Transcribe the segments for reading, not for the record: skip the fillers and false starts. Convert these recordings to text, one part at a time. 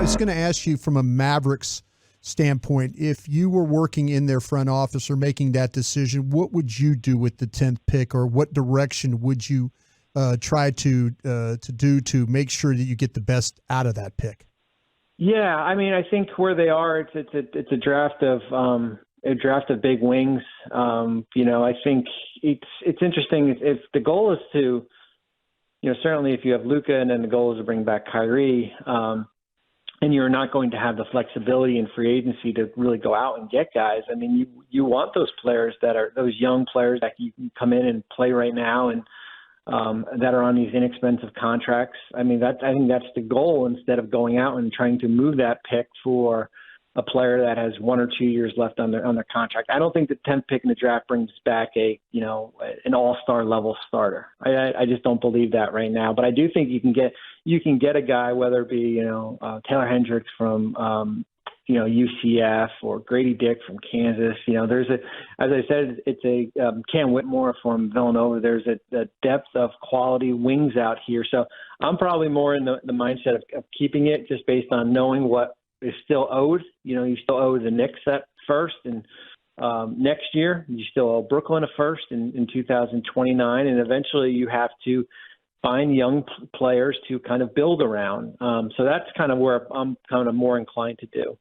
I was going to ask you from a Mavericks standpoint, if you were working in their front office or making that decision, what would you do with the 10th pick, or what direction would you try to do to make sure that you get the best out of that pick? Yeah, I mean, I think where they are, it's a draft of big wings. I think it's interesting if the goal is to, certainly if you have Luka and then the goal is to bring back Kyrie, and you're not going to have the flexibility in free agency to really go out and get guys. I mean, you want those players those young players that you can come in and play right now and that are on these inexpensive contracts. I mean, I think that's the goal, instead of going out and trying to move that pick for a player that has 1 or 2 years left on their contract. I don't think the 10th pick in the draft brings back an all-star level starter. I just don't believe that right now. But I do think you can get a guy, whether it be Taylor Hendricks from UCF or Grady Dick from Kansas. As I said, it's a Cam Whitmore from Villanova. There's a depth of quality wings out here. So I'm probably more in the mindset of keeping it, just based on knowing what is still owed. You still owe the Knicks that first, and next year you still owe Brooklyn a first in 2029, and eventually you have to find young players to kind of build around. So that's kind of where I'm kind of more inclined to do.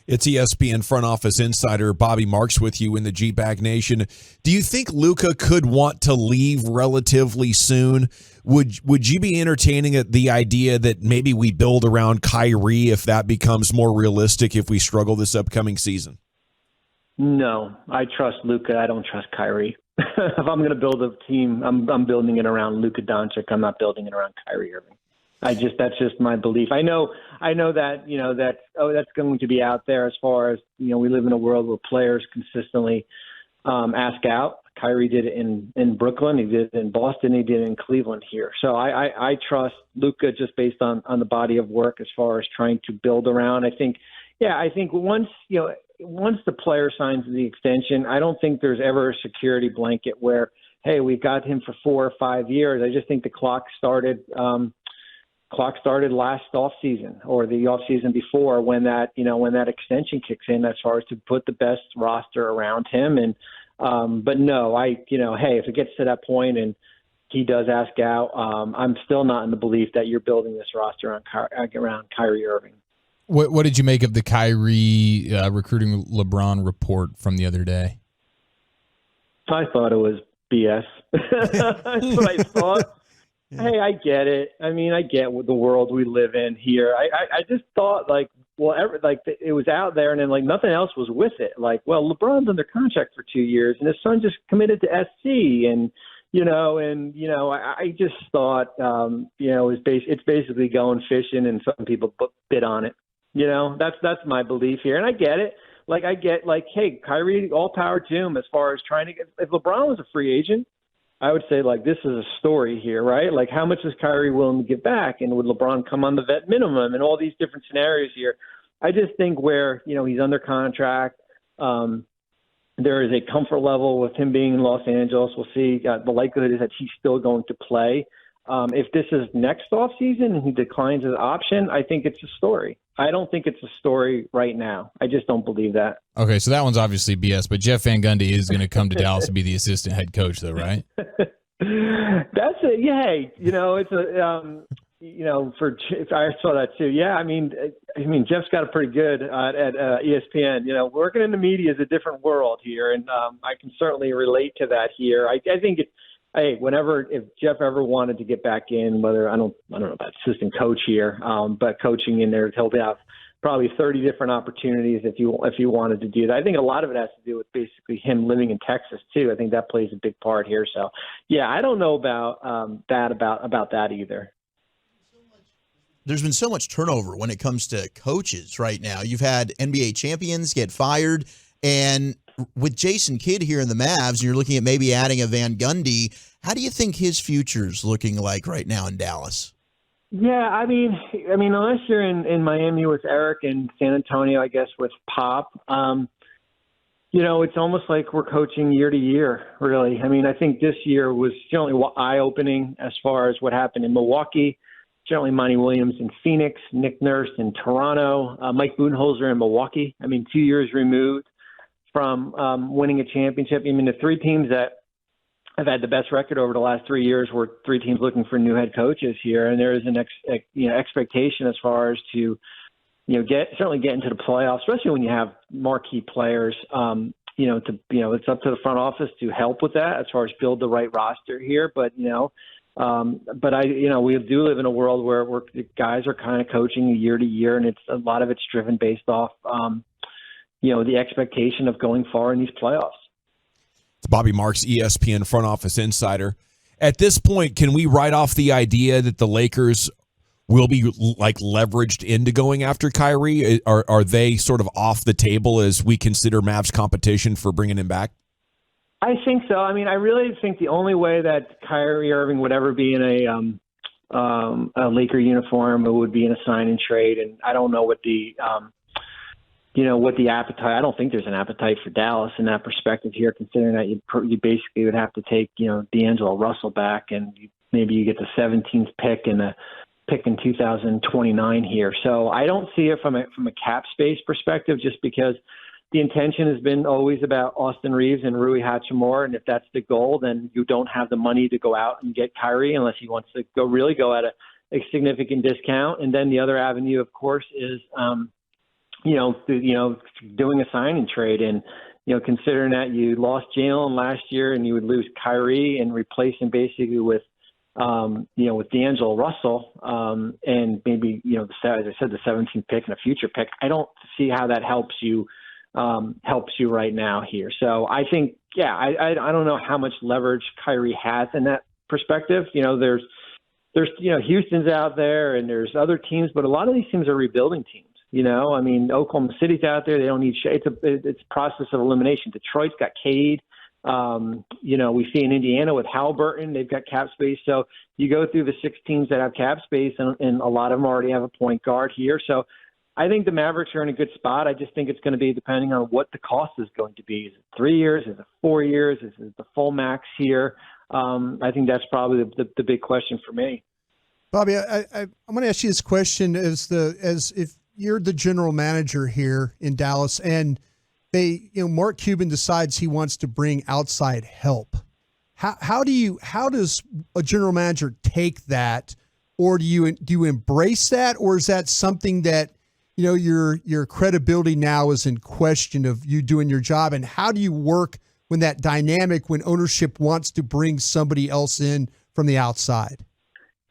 It's ESPN front office insider Bobby Marks with you in the GBag Nation. Do you think Luka could want to leave relatively soon? Would you be entertaining the idea that maybe we build around Kyrie if that becomes more realistic if we struggle this upcoming season? No, I trust Luka. I don't trust Kyrie. If I'm going to build a team, I'm building it around Luka Doncic. I'm not building it around Kyrie Irving. That's just my belief. I know that that's going to be out there, as far as, we live in a world where players consistently ask out. Kyrie did it in Brooklyn. He did it in Boston. He did it in Cleveland here. So I trust Luka just based on the body of work as far as trying to build around. I think once the player signs the extension, I don't think there's ever a security blanket where, hey, we've got him for 4 or 5 years. I just think the clock started last offseason, or the offseason before, when that extension kicks in, as far as to put the best roster around him. And but no, hey, if it gets to that point and he does ask out, I'm still not in the belief that you're building this roster around Kyrie Irving. What did you make of the Kyrie recruiting LeBron report from the other day? I thought it was BS. That's what I thought. Hey, I get it. I mean, I get the world we live in here. I just thought, it was out there, and then, nothing else was with it. LeBron's under contract for 2 years, and his son just committed to SC, and I just thought, it's basically going fishing, and some people bid on it. That's my belief here, and I get it. Hey, Kyrie, all power to him as far as trying to get. If LeBron was a free agent, I would say, this is a story here, right? How much is Kyrie willing to give back? And would LeBron come on the vet minimum, and all these different scenarios here? I just think where, he's under contract, there is a comfort level with him being in Los Angeles. We'll see. The likelihood is that he's still going to play. If this is next offseason and he declines his option, I think it's a story. I don't think it's a story right now. I just don't believe that. Okay, so that one's obviously BS, but Jeff Van Gundy is going to come to Dallas to be the assistant head coach, though, right? That's it. Yeah, hey, it's a I saw that too. Yeah, I mean, Jeff's got it pretty good at ESPN. Working in the media is a different world here, and I can certainly relate to that here. I think it's. Hey, if Jeff ever wanted to get back in, whether I don't know about assistant coach here, but coaching in there, he'll have probably 30 different opportunities if you wanted to do that. I think a lot of it has to do with basically him living in Texas too. I think that plays a big part here. So yeah, I don't know about that either. There's been so much turnover when it comes to coaches right now. You've had NBA champions get fired, and with Jason Kidd here in the Mavs, and you're looking at maybe adding a Van Gundy, how do you think his future's looking like right now in Dallas? Yeah, I mean, unless you're in Miami with Eric and San Antonio, I guess with Pop, it's almost like we're coaching year to year, really. I mean, I think this year was certainly eye-opening as far as what happened in Milwaukee. Certainly Monty Williams in Phoenix, Nick Nurse in Toronto, Mike Budenholzer in Milwaukee. I mean, 2 years removed from winning a championship. I mean, the three teams that have had the best record over the last 3 years were three teams looking for new head coaches here, and there is an expectation as far as to certainly get into the playoffs, especially when you have marquee players. It's up to the front office to help with that as far as build the right roster here. But we do live in a world where the guys are kind of coaching year to year, and a lot of it's driven based off, the expectation of going far in these playoffs. It's Bobby Marks, ESPN front office insider. At this point, can we write off the idea that the Lakers will be leveraged into going after Kyrie? Are they sort of off the table as we consider Mavs competition for bringing him back? I think so. I mean, I really think the only way that Kyrie Irving would ever be in a Laker uniform, it would be in a sign and trade. And I don't know what the appetite. I don't think there's an appetite for Dallas in that perspective here, considering that you basically would have to take D'Angelo Russell back, and maybe you get the 17th pick in 2029 here. So I don't see it from a cap space perspective, just because the intention has been always about Austin Reeves and Rui Hachimura, and if that's the goal, then you don't have the money to go out and get Kyrie unless he wants to go at a significant discount. And then the other avenue, of course, is doing a sign and trade. And considering that you lost Jalen last year and you would lose Kyrie and replace him basically with D'Angelo Russell, and maybe, as I said, the 17th pick and a future pick, I don't see how that helps you right now here. So I think, I don't know how much leverage Kyrie has in that perspective. There's Houston's out there and there's other teams, but a lot of these teams are rebuilding teams. I mean, Oklahoma City's out there. They don't need it's a process of elimination. Detroit's got Cade. We see in Indiana with Halliburton, they've got cap space. So you go through the 6 teams that have cap space, and a lot of them already have a point guard here. So I think the Mavericks are in a good spot. I just think it's going to be depending on what the cost is going to be. Is it 3 years? Is it 4 years? Is it the full max here? I think that's probably the big question for me. Bobby, I'm going to ask you this question as if you're the general manager here in Dallas, and Mark Cuban decides he wants to bring outside help. How does a general manager take that, or do you embrace that, or is that something that your credibility now is in question of you doing your job? And how do you work when that dynamic, when ownership wants to bring somebody else in from the outside?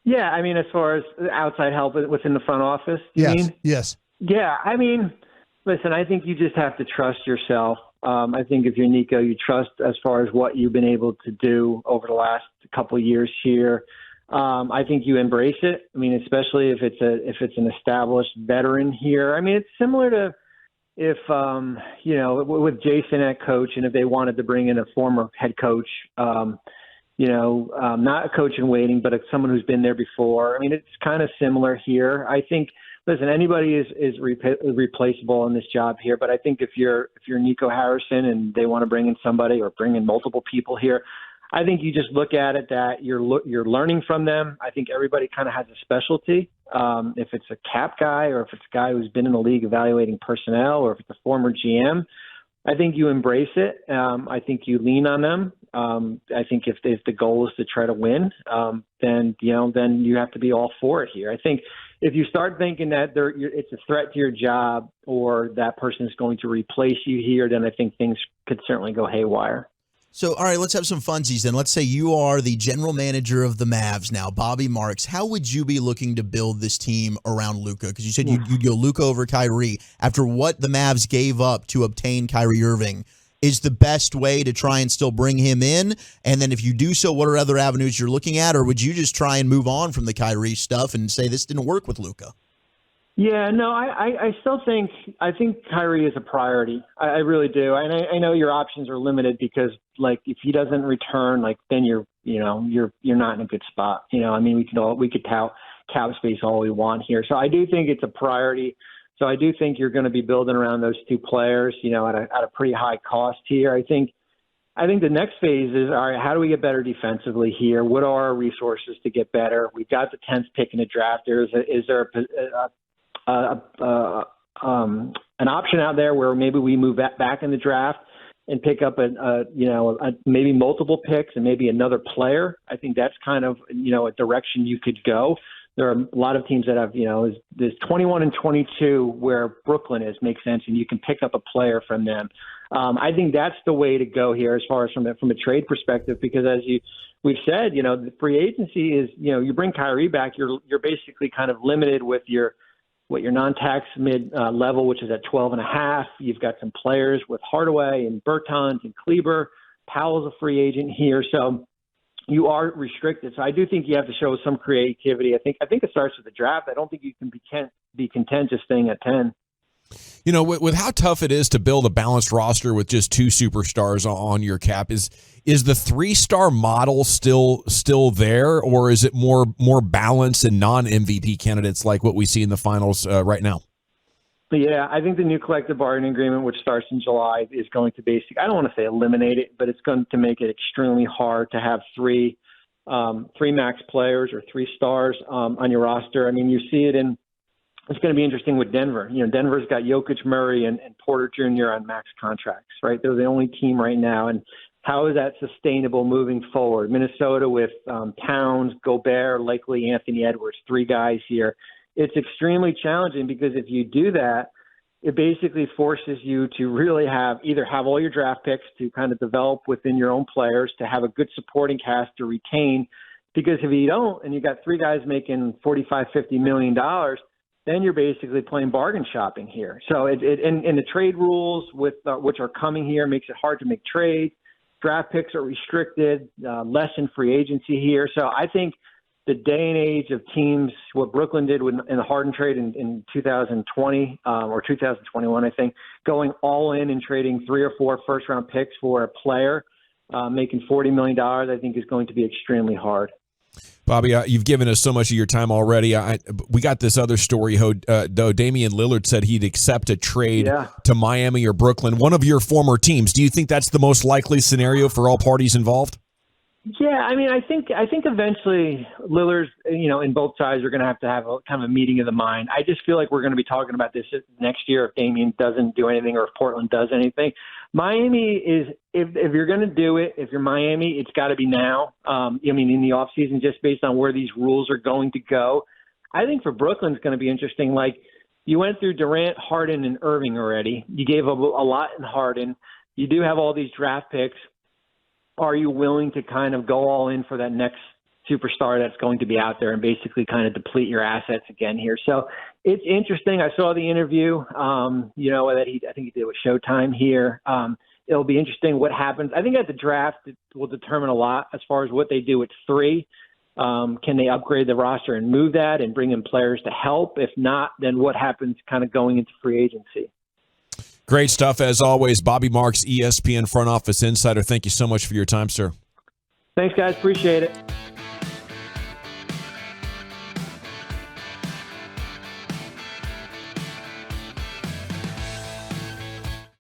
Yeah, I mean, as far as outside help within the front office, you mean? Yes. Yeah, I mean, listen, I think you just have to trust yourself. I think if you're Nico, you trust as far as what you've been able to do over the last couple of years here. I think you embrace it. I mean, especially if it's an established veteran here. I mean, it's similar to if with Jason at coach, and if they wanted to bring in a former head coach, not a coach in waiting, but someone who's been there before. I mean, it's kind of similar here. I think. Listen, anybody is replaceable in this job here, but I think if you're Nico Harrison and they want to bring in somebody or bring in multiple people here, I think you just look at it that you're learning from them. I think everybody kind of has a specialty. If it's a cap guy, or if it's a guy who's been in the league evaluating personnel, or if it's a former GM, I think you embrace it. I think you lean on them. I think if the goal is to try to win, then you have to be all for it here. I think if you start thinking that it's a threat to your job, or that person is going to replace you here, then I think things could certainly go haywire. So, all right, let's have some funsies then. Let's say you are the general manager of the Mavs now, Bobby Marks. How would you be looking to build this team around Luka? Because you said you'd go Luka over Kyrie. After what the Mavs gave up to obtain Kyrie Irving, is the best way to try and still bring him in? And then if you do so, what are other avenues you're looking at? Or would you just try and move on from the Kyrie stuff and say this didn't work with Luka? Yeah, no, I still think Kyrie is a priority. I really do. And I know your options are limited because, if he doesn't return, then you're not in a good spot. I mean, we could tout cap space all we want here. So I do think it's a priority. So I do think you're going to be building around those two players, at a pretty high cost here. I think, I think the next phase is, all right, how do we get better defensively here? What are our resources to get better? We've got the 10th pick in the draft. Is there an option out there where maybe we move back in the draft and pick up maybe multiple picks and maybe another player? I think that's kind of, a direction you could go. There are a lot of teams that have, there's 21 and 22 where Brooklyn is, makes sense, and you can pick up a player from them. I think that's the way to go here as far as from a trade perspective, because as we've said, the free agency is, you bring Kyrie back, you're basically kind of limited with your non-tax mid level, which is at 12.5. You've got some players with Hardaway and Bertans and Kleber. Powell's a free agent here, so you are restricted. So I do think you have to show some creativity. I think it starts with the draft. I don't think you can be content just staying at 10. With how tough it is to build a balanced roster with just two superstars on your cap, is the 3-star model still there, or is it more balanced and non-MVP candidates like what we see in the finals right now? Yeah, I think the new collective bargaining agreement, which starts in July, is going to I don't want to say eliminate it, but it's going to make it extremely hard to have three max players or 3 stars on your roster. I mean, you see it it's going to be interesting with Denver. Denver's got Jokic, Murray, and Porter Jr. on max contracts, right? They're the only team right now. And how is that sustainable moving forward? Minnesota with Towns, Gobert, likely Anthony Edwards, 3 guys here. It's extremely challenging because if you do that, it basically forces you to really either have all your draft picks to kind of develop within your own players, to have a good supporting cast to retain. Because if you don't, and you got 3 guys making $45-50 million, then you're basically playing bargain shopping here. So and the trade rules which are coming here makes it hard to make trades. Draft picks are restricted, less in free agency here. So I think the day and age of teams, what Brooklyn did in the Harden trade in 2020 or 2021, I think, going all in and trading 3 or 4 first-round picks for a player making $40 million, I think is going to be extremely hard. Bobby, you've given us so much of your time already. We got this other story, though. Damian Lillard said he'd accept a trade to Miami or Brooklyn, one of your former teams. Do you think that's the most likely scenario for all parties involved? Yeah, I mean, I think eventually Lillard's, in both sides are going to have a kind of a meeting of the mind. I just feel like we're going to be talking about this next year if Damian doesn't do anything or if Portland does anything. Miami is, if you're going to do it, if you're Miami, it's got to be now. In the offseason, just based on where these rules are going to go. I think for Brooklyn, it's going to be interesting. Like, you went through Durant, Harden, and Irving already. You gave up a lot in Harden. You do have all these draft picks. Are you willing to kind of go all in for that next superstar that's going to be out there and basically kind of deplete your assets again here? So it's interesting. I saw the interview, that I think he did with Showtime here. It'll be interesting what happens. I think at the draft, it will determine a lot as far as what they do at 3. Can they upgrade the roster and move that and bring in players to help? If not, then what happens kind of going into free agency? Great stuff, as always. Bobby Marks, ESPN Front Office Insider. Thank you so much for your time, sir. Thanks, guys. Appreciate it.